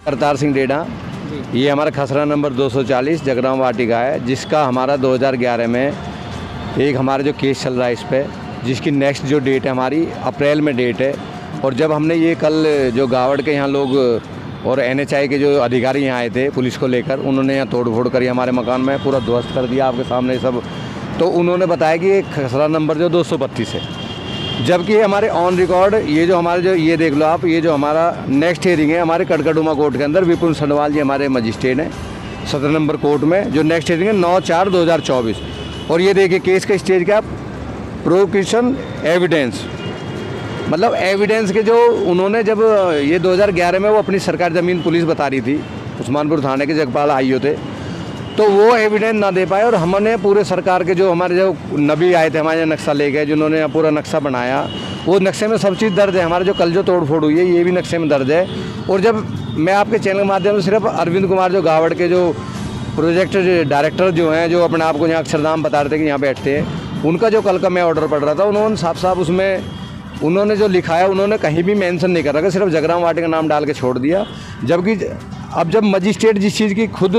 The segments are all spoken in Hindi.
करतार सिंह डेढ़ा, ये हमारा खसरा नंबर 240 जगराम वाटिका है, जिसका हमारा 2011 में एक हमारा जो केस चल रहा है इस पर, जिसकी नेक्स्ट जो डेट है हमारी अप्रैल में डेट है। और जब हमने ये कल जो गावड़ के यहाँ लोग और NHI के जो अधिकारी यहाँ आए थे पुलिस को लेकर, उन्होंने यहाँ तोड़ फोड़ करी हमारे मकान में, पूरा ध्वस्त कर दिया आपके सामने सब। तो उन्होंने बताया कि ये खसरा नंबर जो 232 है, जबकि हमारे ऑन रिकॉर्ड ये जो हमारे जो ये देख लो आप, ये जो हमारा नेक्स्ट हियरिंग है हमारे कड़कड़ुमा कोर्ट के अंदर, विपुल सनवाल जी हमारे मजिस्ट्रेट हैं 17 नंबर कोर्ट में, जो नेक्स्ट हियरिंग है 9/4/2024। और ये देखिए केस का स्टेज क्या, प्रोक्यूशन एविडेंस, मतलब एविडेंस के जो उन्होंने जब ये 2011 में वो अपनी सरकारी ज़मीन पुलिस बता रही थी, उस्मानपुर थाने के जगपाल आईओ थे, तो वो एविडेंस ना दे पाए। और हमने पूरे सरकार के जो हमारे जो नबी आए थे हमारे नक्शा ले गए, जिन्होंने पूरा नक्शा बनाया, वो नक्शे में सब चीज़ दर्ज है। हमारे जो कल जो तोड़ फोड़ हुई है ये भी नक्शे में दर्ज है। और जब मैं आपके चैनल के माध्यम से सिर्फ अरविंद कुमार जो गावड़ के जो प्रोजेक्ट डायरेक्टर जो हैं, जो अपने आप को यहाँ अक्षरधाम बता रहे थे कि यहाँ बैठते हैं, उनका जो कल का मैं ऑर्डर पढ़ रहा था, उन्होंने साफ साफ उसमें उन्होंने जो लिखा है उन्होंने कहीं भी मेंशन नहीं कर रखा, सिर्फ जगराम वाटिका का नाम डाल के छोड़ दिया। जबकि अब जब मजिस्ट्रेट जिस चीज़ की खुद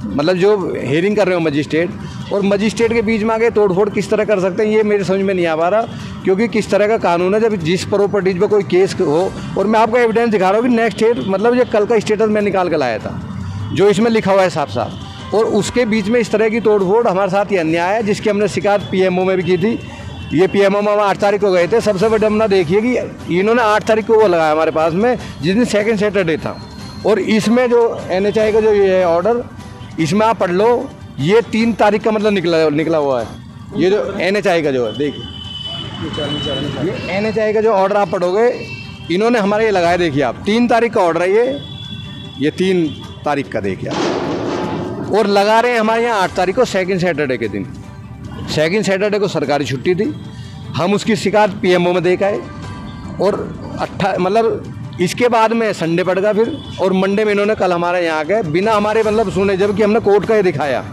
मतलब जो हियरिंग कर रहे हो मजिस्ट्रेट और मजिस्ट्रेट के बीच में आगे तोड़ फोड़ किस तरह कर सकते हैं, ये मेरे समझ में नहीं आ पा रहा। क्योंकि किस तरह का कानून है, जब जिस प्रॉपर्टीज पर कोई केस हो, और मैं आपको एविडेंस दिखा रहा हूँ कि नेक्स्ट डेट, मतलब ये कल का स्टेटस मैं निकाल कर लाया था जो इसमें लिखा हुआ है साफ साफ, और उसके बीच में इस तरह की तोड़ फोड़ हमारे साथ ये अन्याय है, जिसकी हमने शिकायत PMO में भी की थी। ये PMO में हम 8 तारीख को गए थे। सबसे बड़ी हमने देखिए कि इन्होंने 8 तारीख को वो लगाया हमारे पास में, जिस दिन सेकेंड सैटरडे था। और इसमें जो NHI का जो ये है ऑर्डर, इसमें आप पढ़ लो, ये 3 तारीख का मतलब निकला हुआ है। ये जो NHI का जो है, देखिए ये NHI का जो ऑर्डर आप पढ़ोगे, इन्होंने हमारे ये लगाया, देखिए आप 3 तारीख का ऑर्डर है ये 3 तारीख का देखिए आप। और लगा रहे हैं हमारे यहाँ 8 तारीख को सेकेंड सैटरडे के दिन। सेकेंड सैटरडे को सरकारी छुट्टी थी, हम उसकी शिकायत PMO में दे के आए। और मतलब इसके बाद में संडे पड़ गया फिर, और मंडे में इन्होंने कल हमारे यहाँ गए बिना हमारे मतलब सुने, जबकि हमने कोर्ट का ये दिखाया,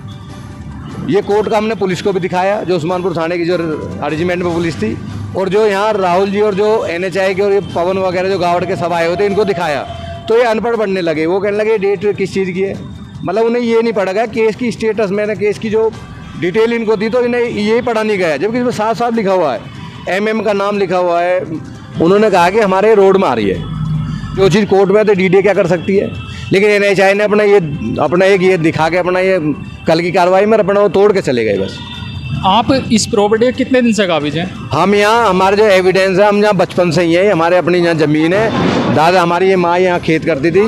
ये कोर्ट का हमने पुलिस को भी दिखाया, जो उस्मानपुर थाने की जो रेजिमेंट में पुलिस थी, और जो यहाँ राहुल जी और जो NHI के और ये पवन वगैरह जो गावड़ के सब आए होते इनको दिखाया। तो ये अनपढ़ बनने लगे, वो कहने लगे डेट किस चीज़ की है, मतलब उन्हें ये नहीं पढ़ा गया केस की स्टेटस, मैंने केस की जो डिटेल इनको दी तो इन्हें ये पढ़ा नहीं गया, जबकि इसमें साफ साफ लिखा हुआ है, MM का नाम लिखा हुआ है। उन्होंने कहा कि हमारे रोड में आ रही है, जो चीज़ कोर्ट में है तो DDA क्या कर सकती है, लेकिन NHI ने अपना एक ये दिखा के अपना ये कल की कार्रवाई में अपना वो तोड़ के चले गए बस। आप इस प्रॉपर्टी कितने दिन से काबिज हैं? हम यहाँ, हमारे जो एविडेंस है, हम यहाँ बचपन से ही है, हमारे अपनी यहाँ ज़मीन है, दादा हमारी ये माँ यहाँ खेत करती थी,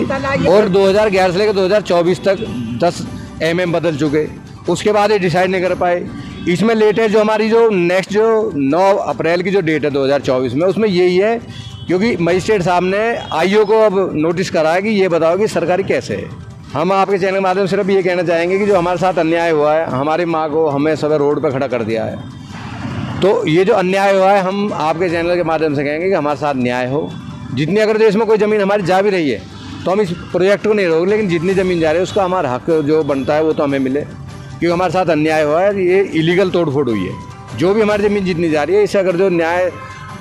और 2011 से लेकर 2024 तक 10 MM बदल चुके, उसके बाद ये डिसाइड नहीं कर पाए। इसमें लेटेस्ट जो हमारी जो नेक्स्ट जो 9 अप्रैल की जो डेट है 2024 में, उसमें यही है, क्योंकि मजिस्ट्रेट साहब ने IO को अब नोटिस करा है कि ये बताओ कि सरकारी कैसे है। हम आपके चैनल के माध्यम से सिर्फ ये कहना चाहेंगे कि जो हमारे साथ अन्याय हुआ है, हमारी माँ को हमें सब रोड पर खड़ा कर दिया है, तो ये जो अन्याय हुआ है, हम आपके चैनल के माध्यम से कहेंगे कि हमारे साथ न्याय हो। जितनी अगर जो इसमें कोई ज़मीन हमारी जा भी रही है तो हम इस प्रोजेक्ट को नहीं रोक, लेकिन जितनी ज़मीन जा रही है उसका हमारा हक जो बनता है वो तो हमें मिले, क्योंकि हमारे साथ अन्याय हुआ है, ये इलीगल तोड़ फोड़ हुई है। जो भी हमारी ज़मीन जितनी जा रही है, इससे अगर जो न्याय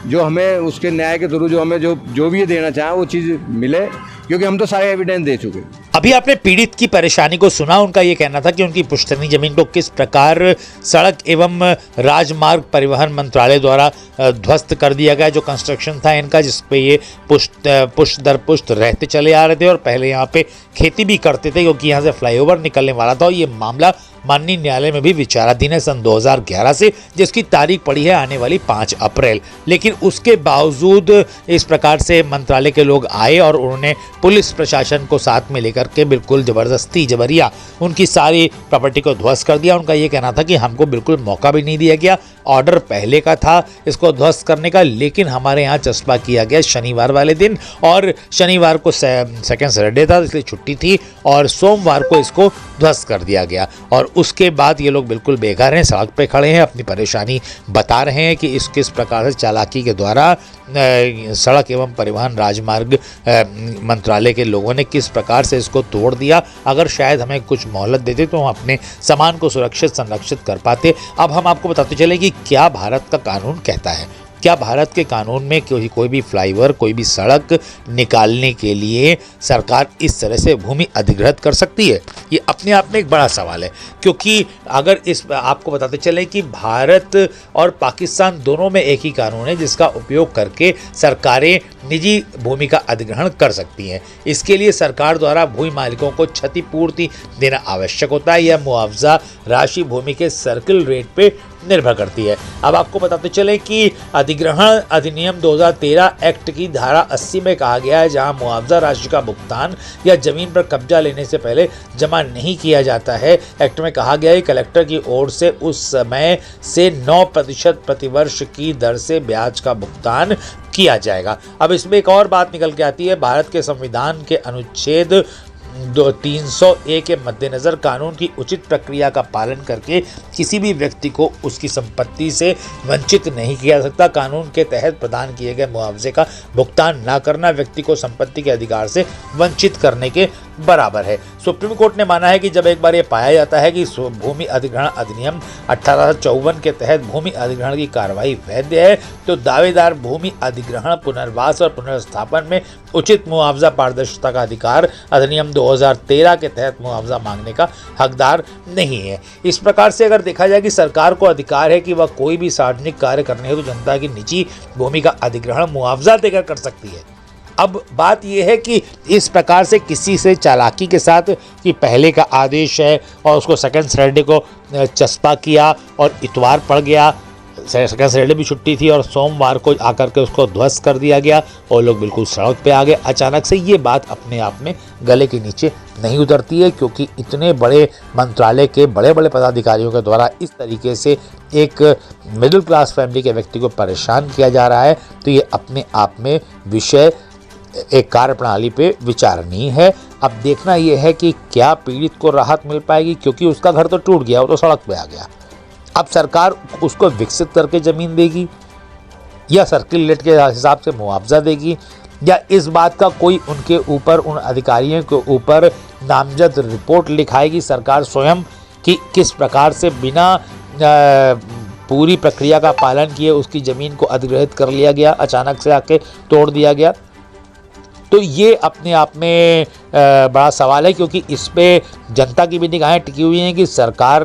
जो हमें उसके न्याय के थ्रू जो हमें जो भी ये देना चाहें वो चीज़ मिले, क्योंकि हम तो सारे एविडेंस दे चुके। अभी आपने पीड़ित की परेशानी को सुना। उनका ये कहना था कि उनकी पुश्तैनी जमीन को किस प्रकार सड़क एवं राजमार्ग परिवहन मंत्रालय द्वारा ध्वस्त कर दिया गया। जो कंस्ट्रक्शन था इनका, जिस पे ये पुश्त दर पुश्त रहते चले आ रहे थे और पहले यहाँ पे खेती भी करते थे, क्योंकि यहाँ से फ्लाईओवर निकलने वाला था। और ये मामला माननीय न्यायालय में भी विचाराधीन है सन 2011 से, जिसकी तारीख पड़ी है आने वाली 5 अप्रैल। लेकिन उसके बावजूद इस प्रकार से मंत्रालय के लोग आए और उन्होंने पुलिस प्रशासन को साथ में लेकर के बिल्कुल ज़बरदस्ती जबरिया उनकी सारी प्रॉपर्टी को ध्वस्त कर दिया। उनका ये कहना था कि हमको बिल्कुल मौका भी नहीं दिया गया, ऑर्डर पहले का था इसको ध्वस्त करने का, लेकिन हमारे यहाँ चस्पा किया गया शनिवार वाले दिन, और शनिवार को सेकेंड सैटरडे था इसलिए छुट्टी थी, और सोमवार को इसको ध्वस्त कर दिया गया। और उसके बाद ये लोग बिल्कुल बेघर हैं, सड़क पे खड़े हैं, अपनी परेशानी बता रहे हैं कि इस किस प्रकार से चालाकी के द्वारा सड़क एवं परिवहन राजमार्ग मंत्रालय के लोगों ने किस प्रकार से इसको तोड़ दिया। अगर शायद हमें कुछ मोहलत देते तो हम अपने सामान को सुरक्षित संरक्षित कर पाते। अब हम आपको बताते चले कि क्या भारत का कानून कहता है। क्या भारत के कानून में कोई भी फ्लाईओवर, कोई भी सड़क निकालने के लिए सरकार इस तरह से भूमि अधिग्रहित कर सकती है? ये अपने आप में एक बड़ा सवाल है, क्योंकि अगर इस आपको बताते चलें कि भारत और पाकिस्तान दोनों में एक ही कानून है जिसका उपयोग करके सरकारें निजी भूमि का अधिग्रहण कर सकती हैं। इसके लिए सरकार द्वारा भूमि मालिकों को क्षतिपूर्ति देना आवश्यक होता है। यह मुआवजा राशि भूमि के सर्किल रेट पे निर्भर करती है। अब आपको बताते चलें कि अधिग्रहण अधिनियम 2013 एक्ट की धारा 80 में कहा गया है, जहां मुआवजा राशि का भुगतान या जमीन पर कब्जा लेने से पहले जमा नहीं किया जाता है। एक्ट में कहा गया है कलेक्टर की ओर से उस समय से 9% प्रतिवर्ष की दर से ब्याज का भुगतान किया जाएगा। अब इसमें एक और बात निकल के आती है, भारत के संविधान के अनुच्छेद 300A के मद्देनजर कानून की उचित प्रक्रिया का पालन करके किसी भी व्यक्ति को उसकी संपत्ति से वंचित नहीं किया जा सकता। कानून के तहत प्रदान किए गए मुआवजे का भुगतान न करना व्यक्ति को संपत्ति के अधिकार से वंचित करने के बराबर है। सुप्रीम कोर्ट ने माना है कि जब एक बार ये पाया जाता है कि भूमि अधिग्रहण अधिनियम 1854 के तहत भूमि अधिग्रहण की कार्रवाई वैध है, तो दावेदार भूमि अधिग्रहण, पुनर्वास और पुनर्स्थापन में उचित मुआवजा पारदर्शिता का अधिकार अधिनियम 2013 के तहत मुआवजा मांगने का हकदार नहीं है। इस प्रकार से अगर देखा जाए कि सरकार को अधिकार है कि वह कोई भी सार्वजनिक कार्य करने हो तो जनता की निजी भूमि का अधिग्रहण मुआवजा देकर कर सकती है। अब बात यह है कि इस प्रकार से किसी से चालाकी के साथ कि पहले का आदेश है और उसको सेकंड सैटरडे को चस्पा किया और इतवार पड़ गया, सेकंड सैटरडे भी छुट्टी थी और सोमवार को आकर के उसको ध्वस्त कर दिया गया और लोग बिल्कुल सड़क पे आ गए अचानक से, ये बात अपने आप में गले के नीचे नहीं उतरती है, क्योंकि इतने बड़े मंत्रालय के बड़े बड़े पदाधिकारियों के द्वारा इस तरीके से एक मिडिल क्लास फैमिली के व्यक्ति को परेशान किया जा रहा है, तो ये अपने आप में विषय एक कार्यप्रणाली पे विचारणीय है। अब देखना यह है कि क्या पीड़ित को राहत मिल पाएगी, क्योंकि उसका घर तो टूट गया, वो तो सड़क पे आ गया। अब सरकार उसको विकसित करके ज़मीन देगी या सर्किल रेट के हिसाब से मुआवजा देगी, या इस बात का कोई उनके ऊपर, उन अधिकारियों के ऊपर नामजद रिपोर्ट लिखाएगी सरकार स्वयं कि किस प्रकार से बिना पूरी प्रक्रिया का पालन किए उसकी ज़मीन को अधिग्रहित कर लिया गया, अचानक से आके तोड़ दिया गया। तो ये अपने आप में बड़ा सवाल है, क्योंकि इस पे जनता की भी निगाहें टिकी हुई हैं कि सरकार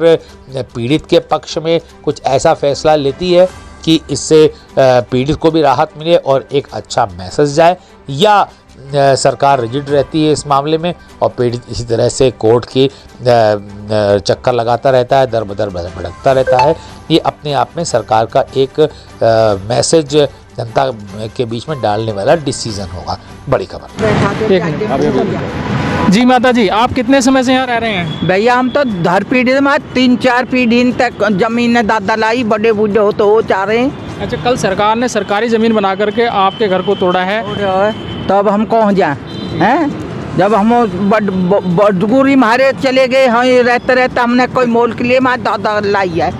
पीड़ित के पक्ष में कुछ ऐसा फैसला लेती है कि इससे पीड़ित को भी राहत मिले और एक अच्छा मैसेज जाए, या सरकार रिजिड रहती है इस मामले में और पीड़ित इसी तरह से कोर्ट की चक्कर लगाता रहता है, दर बदर भटकता रहता है। ये अपने आप में सरकार का एक मैसेज जनता के बीच में डालने वाला डिसीजन होगा। बड़ी खबर। एक मिनट। जी माता जी, आप कितने समय से यहाँ रह रहे हैं? भैया हम तो धर पीढ़ी में 3-4 पीढ़ी तक जमीन दादा लाई, बड़े बूढ़े हो तो वो चाह रहे हैं। अच्छा, कल सरकार ने सरकारी ज़मीन बना करके आपके घर को तोड़ा है, तो अब हम कहाँ जाएं हैं? जब हम बदगुरी मारे चले गए हाँ, रहते रहते हमने कोई मोल के लिए मार दादा लाई है,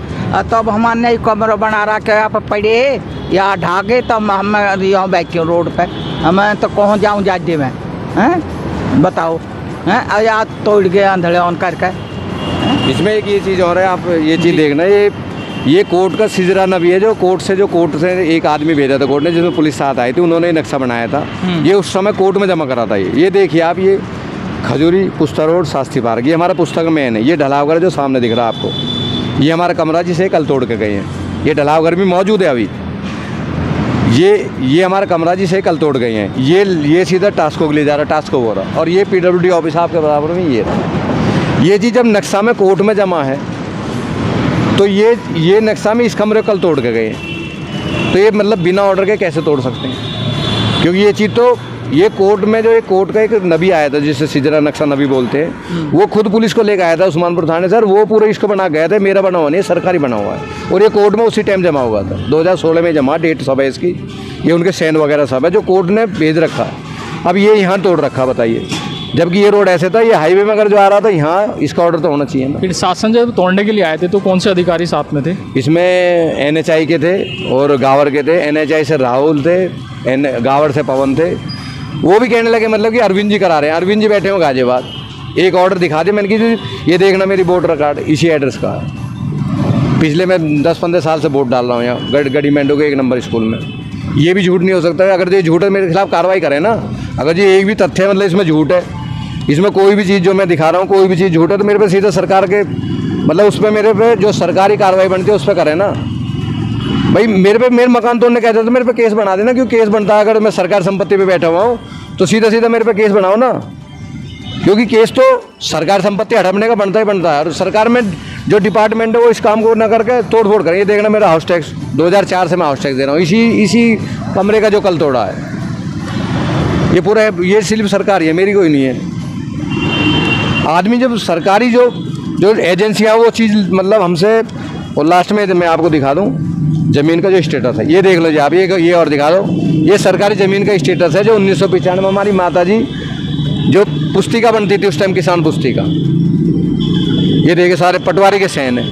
तब हमारे कमरा बना रहा के आप पड़े या ढाके, तब हम यहाँ बैठे रोड पे, हमें तो कहाँ जाऊँ जाजे में हैं, बताओ हैं? या तोड़ गए अंधड़े ऑन करके। इसमें एक ये चीज़ और है, आप ये चीज़ देखना, ये कोर्ट का सिजराना भी है, जो कोर्ट से एक आदमी भेजा था कोर्ट ने, जिसमें पुलिस साथ आई थी, उन्होंने नक्शा बनाया था, ये उस समय कोर्ट में जमा करा था। ये देखिए आप, ये खजूरी पुस्ता रोड शास्त्री पार्क, ये हमारा पुस्तक मेन है। ये ढलावघर जो सामने दिख रहा है आपको, ये हमारा कमरा जिसे कल तोड़ के गए हैं। ये ढलावघर भी मौजूद है अभी, ये हमारा कमरा जिसे कल तोड़ गए हैं। ये सीधा टास्को के लिए जा रहा है, टास्को हो रहा, और ये PWD ऑफिस आपके बराबर में ये चीज़ जब नक्शा में कोर्ट में जमा है, तो ये नक्शा में इस कमरे को कल तोड़ के गए हैं, तो ये मतलब बिना ऑर्डर के कैसे तोड़ सकते हैं? क्योंकि ये चीज़ तो ये कोर्ट में जो एक कोर्ट का एक नबी आया था, जिसे सिजरा नक्शा नबी बोलते हैं, वो खुद पुलिस को लेकर आया था उस्मानपुर थाने। सर वो पूरा इसको बना गया था, मेरा बना हुआ नहीं, सरकारी बना हुआ है, और ये कोर्ट में उसी टाइम जमा हुआ था, 2016 में जमा, डेट सब है इसकी, ये उनके सैन वगैरह सब है जो कोर्ट ने भेज रखा है। अब ये यहाँ तोड़ रखा, बताइए, जबकि ये रोड ऐसे था, ये हाईवे में अगर जो आ रहा था, यहाँ इसका ऑर्डर तो होना चाहिए ना। फिर शासन जब तोड़ने के लिए आए थे तो कौन से अधिकारी साथ में थे? इसमें NHI के थे और गावर के थे। NHI से राहुल थे, गावर से पवन थे। वो भी कहने लगे मतलब कि अरविंद जी करा रहे हैं, अरविंद जी बैठे हो गाजियाबाद, एक ऑर्डर दिखा दे, मैंने कि ये देखना मेरी वोटर कार्ड इसी एड्रेस का है। पिछले मैं 10-15 साल से वोट डाल रहा हूँ यहाँ गढ़ी मेंढो के 1 नंबर स्कूल में। ये भी झूठ नहीं हो सकता है। अगर ये झूठ है मेरे खिलाफ कार्रवाई करें ना। अगर ये एक भी तथ्य है मतलब इसमें झूठ है, इसमें कोई भी चीज़ जो मैं दिखा रहा हूँ कोई भी चीज़ झूठ है, तो मेरे पे सीधा सरकार के मतलब उस पर मेरे पे जो सरकारी कार्रवाई बनती है उस पर करें ना भाई। मेरे मकान तोड़ने कहते तो मेरे पे केस बना देना। क्यों केस बनता है? अगर मैं सरकारी संपत्ति पे बैठा हुआ हूँ तो सीधा सीधा मेरे पे केस बनाओ ना, क्योंकि केस तो सरकारी संपत्ति हड़पने का बनता ही बनता है। और सरकार में जो डिपार्टमेंट है वो इस काम को ना करके तोड़ फोड़ करें। ये देखना मेरा हाउस टैक्स 2004 से मैं हाउस टैक्स दे रहा हूँ, इसी कमरे का जो कल तोड़ा है। ये पूरा ये सिर्फ सरकार है, मेरी कोई नहीं है। आदमी जब सरकारी जो एजेंसियाँ वो चीज़ मतलब हमसे, और लास्ट में मैं आपको दिखा दूँ ज़मीन का जो स्टेटस है, ये देख लो जी आप, ये और दिखा दो। ये सरकारी ज़मीन का स्टेटस है जो 1995 में हमारी माता जी जो पुस्तिका बनती थी उस टाइम, किसान पुस्तिका, ये देखिए सारे पटवारी के सहन है।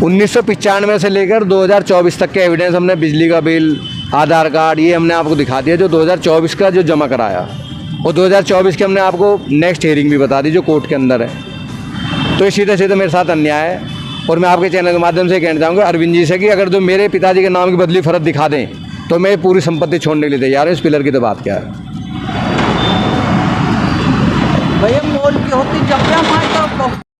1995 से लेकर 2024 तक के एविडेंस हमने बिजली का बिल, आधार कार्ड, ये हमने आपको दिखा दिया जो 2024 का जो जमा कराया, और 2024 के हमने आपको नेक्स्ट हियरिंग भी बता दी जो कोर्ट के अंदर है। तो ये सीधे सीधे मेरे साथ अन्याय है। और मैं आपके चैनल के माध्यम से कहना चाहूँगा अरविंद जी से कि अगर जो मेरे पिताजी के नाम की बदली फ़र्द दिखा दें तो मैं पूरी संपत्ति छोड़ने के लिए तैयार हूँ। इस पिलर की तो बात क्या है भैया मोल की होती जब